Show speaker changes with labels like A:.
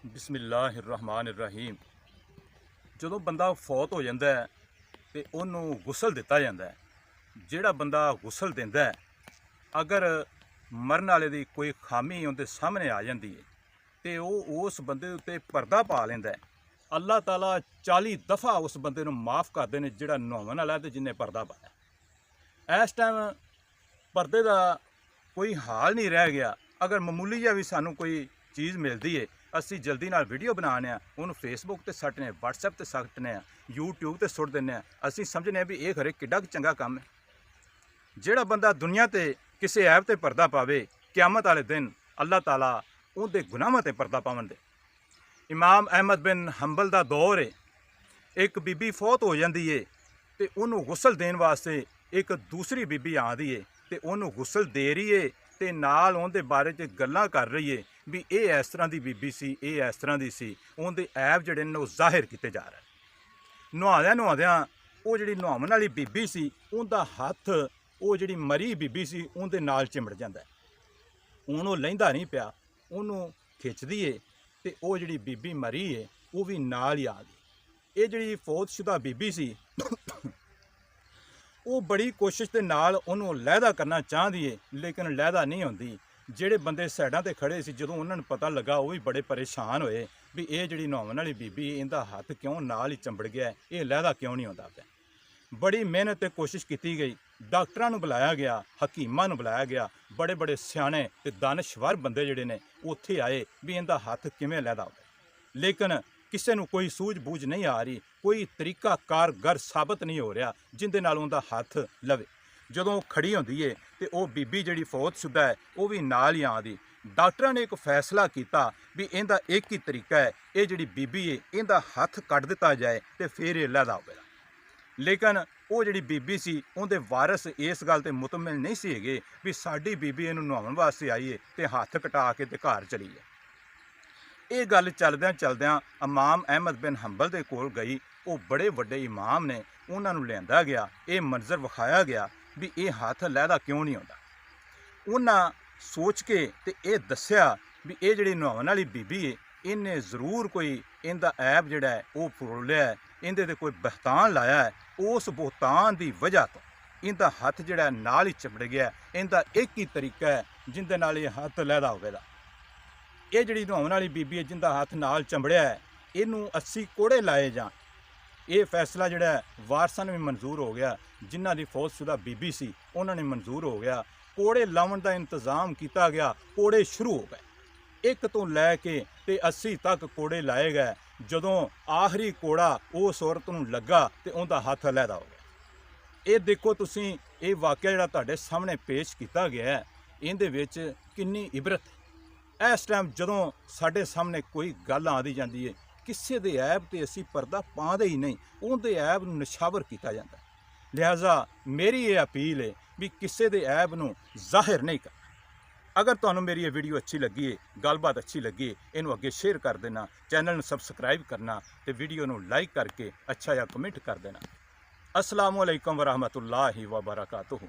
A: बिस्मिल्लाहिर्रहमानिर्रहीम। ਜਦੋਂ ਬੰਦਾ ਫੌਤ ਹੋ ਜਾਂਦਾ ਹੈ ਤੇ ਉਹਨੂੰ ਗੁਸਲ ਦਿੱਤਾ ਜਾਂਦਾ ਹੈ। ਜਿਹੜਾ ਬੰਦਾ ਗੁਸਲ ਦਿੰਦਾ ਹੈ, ਅਗਰ ਮਰਨ ਵਾਲੇ ਦੀ ਕੋਈ ਖਾਮੀ ਉਹਦੇ ਸਾਹਮਣੇ ਆ ਜਾਂਦੀ ਹੈ ਤੇ ਉਹ ਉਸ ਬੰਦੇ ਉੱਤੇ ਪਰਦਾ ਪਾ ਲੈਂਦਾ ਹੈ। ਅੱਲਾਹ ਤਾਲਾ 40 ਦਫਾ ਉਸ ਬੰਦੇ ਨੂੰ ਮਾफ़ ਕਰਦੇ ਨੇ ਜਿਹੜਾ ਨਹਾਉਣ ਵਾਲਾ ਤੇ ਜਿੰਨੇ ਪਰਦਾ ਪਾਇਆ। ਇਸ ਟਾਈਮ ਪਰਦੇ ਦਾ ਕੋਈ ਹਾਲ ਨਹੀਂ ਰਹਿ ਗਿਆ। ਅਗਰ ਮਾਮੂਲੀ ਜਿਹਾ ਵੀ ਸਾਨੂੰ ਕੋਈ ਚੀਜ਼ ਮਿਲਦੀ ਹੈ, ਅਸੀਂ ਜਲਦੀ ਨਾਲ ਵੀਡੀਓ ਬਣਾਉਂਦੇ ਹਾਂ, ਉਹਨੂੰ ਫੇਸਬੁੱਕ ਤੇ ਸੱਟਨੇ, ਵਟਸਐਪ ਤੇ ਸੱਟਨੇ ਆ, YouTube ਤੇ ਸੁੱਟ ਦਿੰਦੇ ਆ। ਅਸੀਂ ਸਮਝਨੇ ਆ ਵੀ ਇਹ ਖਰੇ ਕਿੱਡਾ ਚੰਗਾ ਕੰਮ ਹੈ। ਜਿਹੜਾ ਬੰਦਾ ਦੁਨੀਆ ਤੇ ਕਿਸੇ ਐਬ ਤੇ ਪਰਦਾ ਪਾਵੇ, ਕਿਆਮਤ ਵਾਲੇ ਦਿਨ ਅੱਲਾਹ ਤਾਲਾ ਉਹਦੇ ਗੁਨਾਹਾਂ ਤੇ ਪਰਦਾ ਪਾਵਣ ਦੇ। ਇਮਾਮ ਅਹਿਮਦ ਬਿਨ ਹੰਬਲ ਦਾ ਦੌਰ ਹੈ। ਇੱਕ ਬੀਬੀ ਫੌਤ ਹੋ ਜਾਂਦੀ ਹੈ ਤੇ ਉਹਨੂੰ ਗੁਸਲ ਦੇਣ ਵਾਸਤੇ ਇੱਕ ਦੂਸਰੀ ਬੀਬੀ ਆਉਂਦੀ ਹੈ ਤੇ ਉਹਨੂੰ ਗੁਸਲ ਦੇ ਰਹੀ ਹੈ ਤੇ ਨਾਲ ਉਹਦੇ ਬਾਰੇ 'ਚ ਗੱਲਾਂ ਕਰ ਰਹੀ ਹੈ ਵੀ ਇਹ ਇਸ ਤਰ੍ਹਾਂ ਦੀ ਬੀਬੀ ਸੀ, ਇਹ ਇਸ ਤਰ੍ਹਾਂ ਦੀ ਸੀ। ਉਹਦੇ ਐਬ ਜਿਹੜੇ ਨੇ ਉਹ ਜ਼ਾਹਿਰ ਕੀਤੇ ਜਾ ਰਹੇ। ਨਹਾਉਂਦਿਆਂ ਉਹ ਜਿਹੜੀ ਨਹਾਉਣ ਵਾਲੀ ਬੀਬੀ ਸੀ, ਉਹਦਾ ਹੱਥ ਉਹ ਜਿਹੜੀ ਮਰੀ ਬੀਬੀ ਸੀ ਉਹਦੇ ਨਾਲ ਚਿੰਬੜ ਜਾਂਦਾ। ਉਹਨੂੰ ਲੈਂਦਾ ਨਹੀਂ ਪਿਆ, ਉਹਨੂੰ ਖਿੱਚਦੀ ਏ ਤੇ ਉਹ ਜਿਹੜੀ ਬੀਬੀ ਮਰੀ ਏ ਉਹ ਵੀ ਨਾਲ ਹੀ ਆ ਗਈ। ਇਹ ਜਿਹੜੀ ਫੌਤਸ਼ੁਦਾ ਬੀਬੀ ਸੀ ਉਹ ਬੜੀ ਕੋਸ਼ਿਸ਼ ਦੇ ਨਾਲ ਉਹਨੂੰ ਲਹਿਦਾ ਕਰਨਾ ਚਾਹੁੰਦੀ ਏ, ਲੇਕਿਨ ਲਹਿਦਾ ਨਹੀਂ ਹੁੰਦੀ। ਜਿਹੜੇ ਬੰਦੇ ਸਾਈਡਾਂ ਤੇ ਖੜੇ ਸੀ, ਜਦੋਂ ਉਹਨਾਂ ਨੂੰ ਪਤਾ ਲੱਗਾ, ਉਹ ਵੀ ਬੜੇ ਪਰੇਸ਼ਾਨ ਹੋਏ ਵੀ ਇਹ ਜਿਹੜੀ ਨਹਾਉਣ ਵਾਲੀ ਬੀਬੀ, ਇਹਦਾ ਹੱਥ ਕਿਉਂ ਨਾਲ ਹੀ ਚੰਬੜ ਗਿਆ, ਇਹ ਲਹਿਦਾ ਕਿਉਂ ਨਹੀਂ ਹੁੰਦਾ ਪਿਆ। ਬੜੀ ਮਿਹਨਤ ਤੇ ਕੋਸ਼ਿਸ਼ ਕੀਤੀ ਗਈ, ਡਾਕਟਰਾਂ ਨੂੰ ਬੁਲਾਇਆ ਗਿਆ, ਹਕੀਮਾਂ ਨੂੰ ਬੁਲਾਇਆ ਗਿਆ, ਬੜੇ ਬੜੇ ਸਿਆਣੇ ਤੇ ਦਾਨਸ਼ਵਰ ਬੰਦੇ ਜਿਹੜੇ ਨੇ ਉੱਥੇ ਆਏ ਵੀ ਇਹਦਾ ਹੱਥ ਕਿਵੇਂ ਲਹਿਦਾ ਹੋਵੇ। ਲੇਕਿਨ ਕਿਸੇ ਨੂੰ ਕੋਈ ਸੂਝ-ਬੂਝ ਨਹੀਂ ਆ ਰਹੀ, ਕੋਈ ਤਰੀਕਾ ਕਾਰਗਰ ਸਾਬਤ ਨਹੀਂ ਹੋ ਰਿਹਾ ਜਿਹਦੇ ਨਾਲ ਉਹਦਾ ਹੱਥ ਲਵੇ। ਜਦੋਂ ਉਹ ਖੜੀ ਹੁੰਦੀ ਏ ਤੇ ਉਹ ਬੀਬੀ ਜਿਹੜੀ ਫੌਤਸ਼ੁਦਾ ਹੈ ਉਹ ਵੀ ਨਾਲ ਹੀ ਆਉਂਦੀ। ਡਾਕਟਰਾਂ ਨੇ ਇੱਕ ਫੈਸਲਾ ਕੀਤਾ ਵੀ ਇਹਦਾ ਇੱਕ ਹੀ ਤਰੀਕਾ ਹੈ, ਇਹ ਜਿਹੜੀ ਬੀਬੀ ਏ ਇਹਦਾ ਹੱਥ ਕੱਢ ਦਿੱਤਾ ਜਾਏ ਤੇ ਫਿਰ ਇਹ ਲਹਿਦਾ ਹੋਵੇਗਾ। ਲੇਕਿਨ ਉਹ ਜਿਹੜੀ ਬੀਬੀ ਸੀ, ਉਹਦੇ ਵਾਰਿਸ ਇਸ ਗੱਲ ਤੇ ਮੁਤਮਿਨ ਨਹੀਂ ਸੀ ਹੈਗੇ ਵੀ ਸਾਡੀ ਬੀਬੀ ਇਹਨੂੰ ਨਹਾਉਣ ਵਾਸਤੇ ਆਈ ਏ ਤੇ ਹੱਥ ਕਟਾ ਕੇ ਤੇ ਘਰ ਚਲੀ ਹੈ। ਇਹ ਗੱਲ ਚਲਦਿਆਂ ਇਮਾਮ ਅਹਿਮਦ ਬਿਨ ਹੰਬਲ ਦੇ ਕੋਲ ਗਈ। ਉਹ ਬੜੇ ਵੱਡੇ ਇਮਾਮ ਨੇ, ਉਹਨਾਂ ਨੂੰ ਲਿਆਂਦਾ ਗਿਆ, ਇਹ ਮੰਜ਼ਰ ਵਿਖਾਇਆ ਗਿਆ ਵੀ ਇਹ ਹੱਥ ਲਹਿਦਾ ਕਿਉਂ ਨਹੀਂ ਆਉਂਦਾ। ਉਹਨਾਂ ਸੋਚ ਕੇ ਤੇ ਇਹ ਦੱਸਿਆ ਵੀ ਇਹ ਜਿਹੜੀ ਨਹਾਉਣ ਵਾਲੀ ਬੀਬੀ ਹੈ, ਇਹਨੇ ਜ਼ਰੂਰ ਕੋਈ ਇਹਦਾ ਐਬ ਜਿਹੜਾ ਹੈ ਉਹ ਫਰੋਲਿਆ ਹੈ, ਇਹਦੇ ਤੇ ਕੋਈ ਬਹਿਤਾਨ ਲਾਇਆ ਹੈ। ਉਸ ਬੋਹਤਾਨ ਦੀ ਵਜ੍ਹਾ ਤੋਂ ਇਹਦਾ ਹੱਥ ਜਿਹੜਾ ਨਾਲ ਹੀ ਚਿੰਬੜ ਗਿਆ। ਇਹਦਾ ਇੱਕ ਹੀ ਤਰੀਕਾ ਹੈ ਜਿਹਦੇ ਨਾਲ ਇਹ ਹੱਥ ਲਹਿਦਾ ਹੋਵੇਗਾ। ਇਹ ਜਿਹੜੀ ਨਹਾਉਣ ਵਾਲੀ ਬੀਬੀ ਹੈ ਜਿਹਦਾ ਹੱਥ ਨਾਲ ਚੰਬੜਿਆ ਹੈ, ਇਹਨੂੰ 80 ਕੋੜੇ ਲਾਏ ਜਾਣ। ਇਹ ਫੈਸਲਾ ਜਿਹੜਾ ਵਾਰਸਾਂ ਨੂੰ ਵੀ ਮਨਜ਼ੂਰ ਹੋ ਗਿਆ, ਜਿਨ੍ਹਾਂ ਦੀ ਫੌਤਸ਼ੁਦਾ ਬੀਬੀ ਸੀ ਉਹਨਾਂ ਨੇ ਮਨਜ਼ੂਰ ਹੋ ਗਿਆ। ਕੋੜੇ ਲਾਉਣ ਦਾ ਇੰਤਜ਼ਾਮ ਕੀਤਾ ਗਿਆ। ਕੋੜੇ ਸ਼ੁਰੂ ਹੋ ਗਏ, 1 ਤੋਂ ਲੈ ਕੇ ਤੇ 80 ਤੱਕ ਕੋੜੇ ਲਾਏ ਗਏ। ਜਦੋਂ ਆਖਰੀ ਕੋੜਾ ਉਸ ਔਰਤ ਨੂੰ ਲੱਗਾ ਤੇ ਉਹਦਾ ਹੱਥ ਲਹਿਦਾ ਹੋ ਗਿਆ। ਇਹ ਦੇਖੋ ਤੁਸੀਂ, ਇਹ ਵਾਕਿਆ ਜਿਹੜਾ ਤੁਹਾਡੇ ਸਾਹਮਣੇ ਪੇਸ਼ ਕੀਤਾ ਗਿਆ ਹੈ, ਇਹਦੇ ਵਿੱਚ ਕਿੰਨੀ ਇਬਰਤ ਹੈ। ਇਸ ਟਾਈਮ ਜਦੋਂ ਸਾਡੇ ਸਾਹਮਣੇ ਕੋਈ ਗੱਲ ਆਉਂਦੀ ਜਾਂਦੀ ਹੈ, ਕਿਸੇ ਦੇ ਐਬ ਤੇ ਅਸੀਂ ਪਰਦਾ ਪਾਉਂਦੇ ਹੀ ਨਹੀਂ, ਉਹਦੇ ਐਬ ਨੂੰ ਨਿਸ਼ਾਵਰ ਕੀਤਾ ਜਾਂਦਾ। ਲਿਹਾਜ਼ਾ ਮੇਰੀ ਇਹ ਅਪੀਲ ਹੈ ਵੀ ਕਿਸੇ ਦੇ ਐਬ ਨੂੰ ਜ਼ਾਹਿਰ ਨਹੀਂ ਕਰਨਾ। ਅਗਰ ਤੁਹਾਨੂੰ ਮੇਰੀ ਇਹ ਵੀਡੀਓ ਅੱਛੀ ਲੱਗੀ ਹੈ, ਗੱਲਬਾਤ ਅੱਛੀ ਲੱਗੀ ਹੈ, ਇਹਨੂੰ ਅੱਗੇ ਸ਼ੇਅਰ ਕਰ ਦੇਣਾ, ਚੈਨਲ ਨੂੰ ਸਬਸਕ੍ਰਾਈਬ ਕਰਨਾ ਤੇ ਵੀਡੀਓ ਨੂੰ ਲਾਈਕ ਕਰਕੇ ਅੱਛਾ ਜਿਹਾ ਕਮੈਂਟ ਕਰ ਦੇਣਾ। ਅਸਲਾਮੁ ਅਲੈਕੁਮ ਵਰਹਿਮਤੁல்லாਹਿ ਵਬਰਕਾਤੁਹੂ।